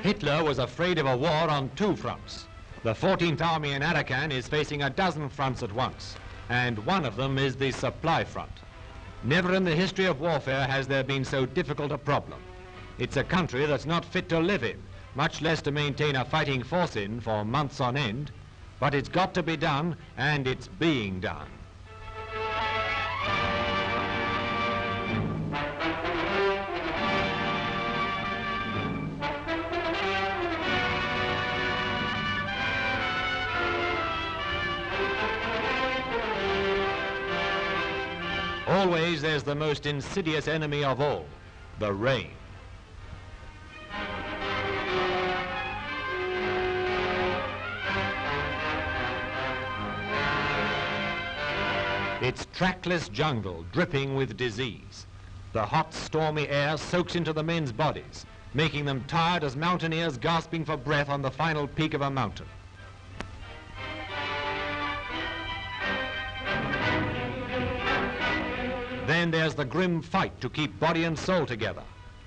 Hitler was afraid of a war on two fronts. The 14th Army in Arakan is facing a dozen fronts at once, and one of them is the supply front. Never in the history of warfare has there been so difficult a problem. It's a country that's not fit to live in, much less to maintain a fighting force in for months on end, but it's got to be done, and it's being done. Always there's the most insidious enemy of all, the rain. It's trackless jungle dripping with disease. The hot, stormy air soaks into the men's bodies, making them tired as mountaineers gasping for breath on the final peak of a mountain. Then there's the grim fight to keep body and soul together.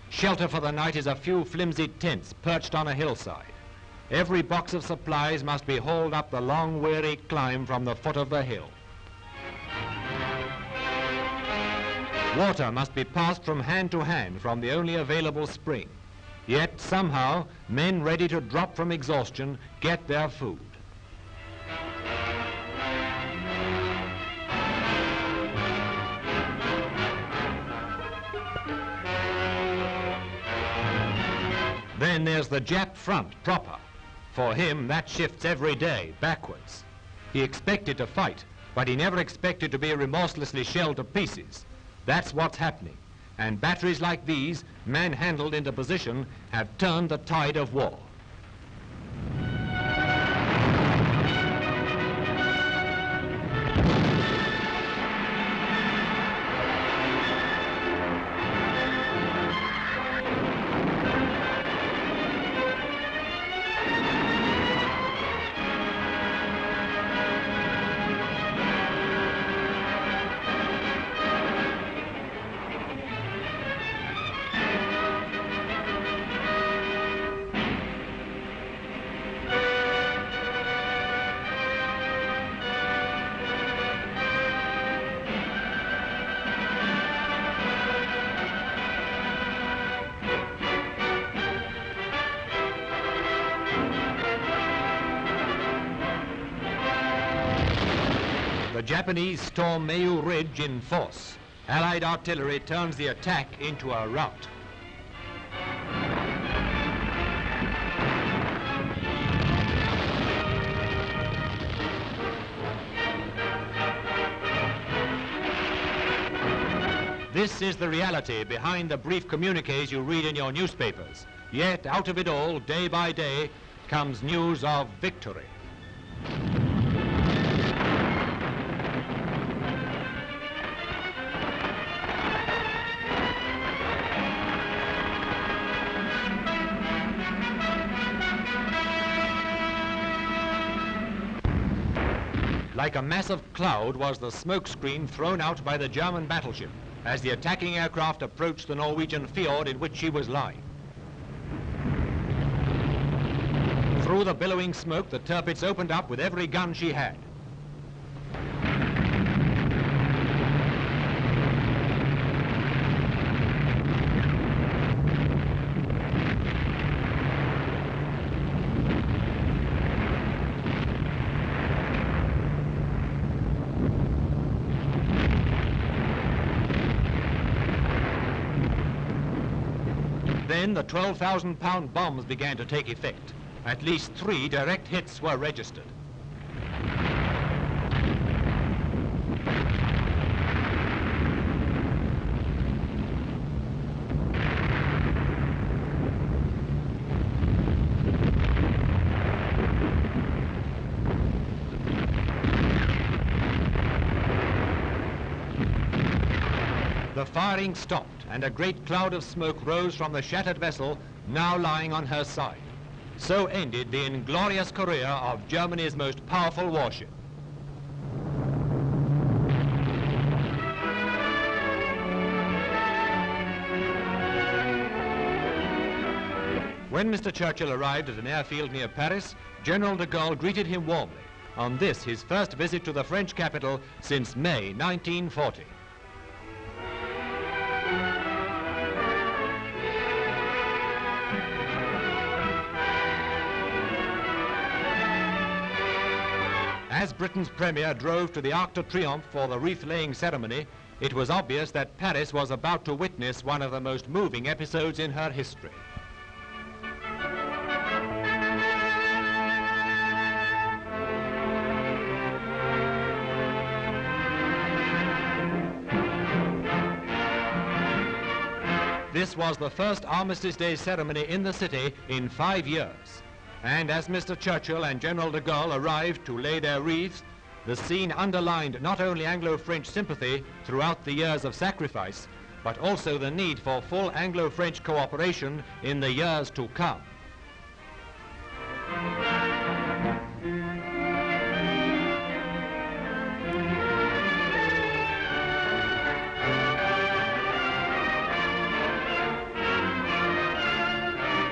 Shelter for the night is a few flimsy tents perched on a hillside. Every box of supplies must be hauled up the long, weary climb from the foot of the hill. Water must be passed from hand to hand from the only available spring. Yet somehow, men ready to drop from exhaustion get their food. Then there's the Jap front proper. For him, that shifts every day, backwards. He expected to fight, but he never expected to be remorselessly shelled to pieces. That's what's happening. And batteries like these, manhandled into position, have turned the tide of war. The Japanese storm Mayu Ridge in force. Allied artillery turns the attack into a rout. This is the reality behind the brief communiques you read in your newspapers. Yet out of it all, day by day, comes news of victory. Like a massive cloud was the smoke screen thrown out by the German battleship as the attacking aircraft approached the Norwegian fjord in which she was lying. Through the billowing smoke, the Tirpitz opened up with every gun she had. Then the 12,000-pound bombs began to take effect. At least 3 direct hits were registered. the firing stopped and a great cloud of smoke rose from the shattered vessel now lying on her side. So ended the inglorious career of Germany's most powerful warship. When Mr. Churchill arrived at an airfield near Paris, General de Gaulle greeted him warmly on this, his first visit to the French capital since May 1940. As Britain's Premier drove to the Arc de Triomphe for the wreath-laying ceremony, it was obvious that Paris was about to witness one of the most moving episodes in her history. This was the first Armistice Day ceremony in the city in 5 years. And as Mr. Churchill and General de Gaulle arrived to lay their wreaths, the scene underlined not only Anglo-French sympathy throughout the years of sacrifice, but also the need for full Anglo-French cooperation in the years to come.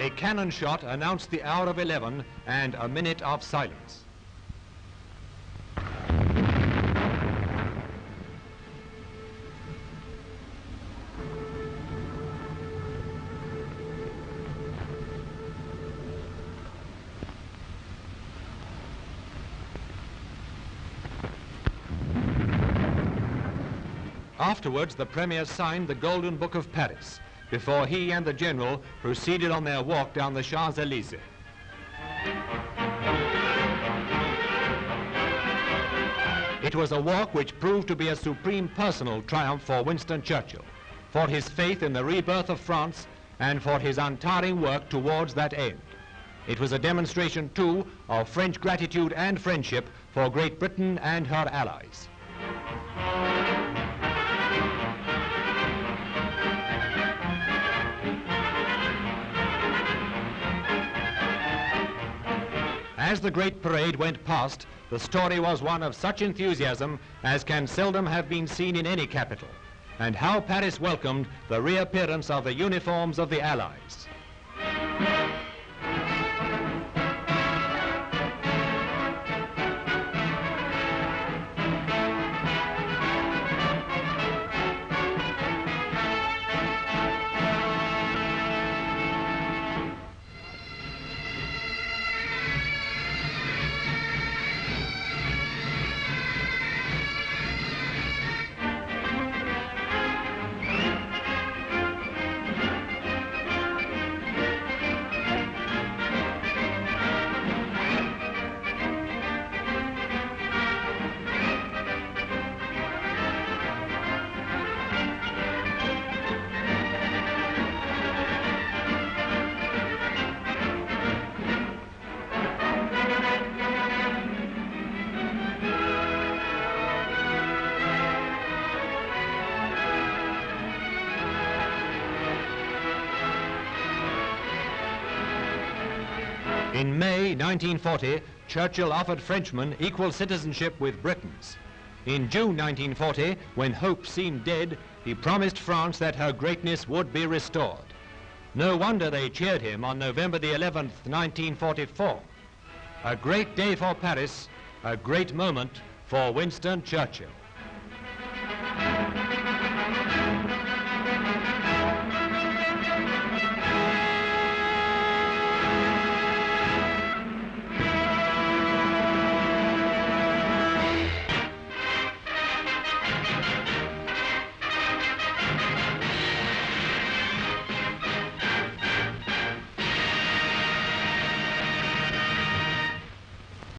A cannon shot announced the hour of 11 and a minute of silence. Afterwards, the Premier signed the Golden Book of Paris, before he and the General proceeded on their walk down the Champs-Élysées. It was a walk which proved to be a supreme personal triumph for Winston Churchill, for his faith in the rebirth of France and for his untiring work towards that end. It was a demonstration, too, of French gratitude and friendship for Great Britain and her allies. As the great parade went past, the story was one of such enthusiasm as can seldom have been seen in any capital, and how Paris welcomed the reappearance of the uniforms of the Allies. In May 1940, Churchill offered Frenchmen equal citizenship with Britons. In June 1940, when hope seemed dead, he promised France that her greatness would be restored. No wonder they cheered him on November the 11th, 1944. A great day for Paris, a great moment for Winston Churchill.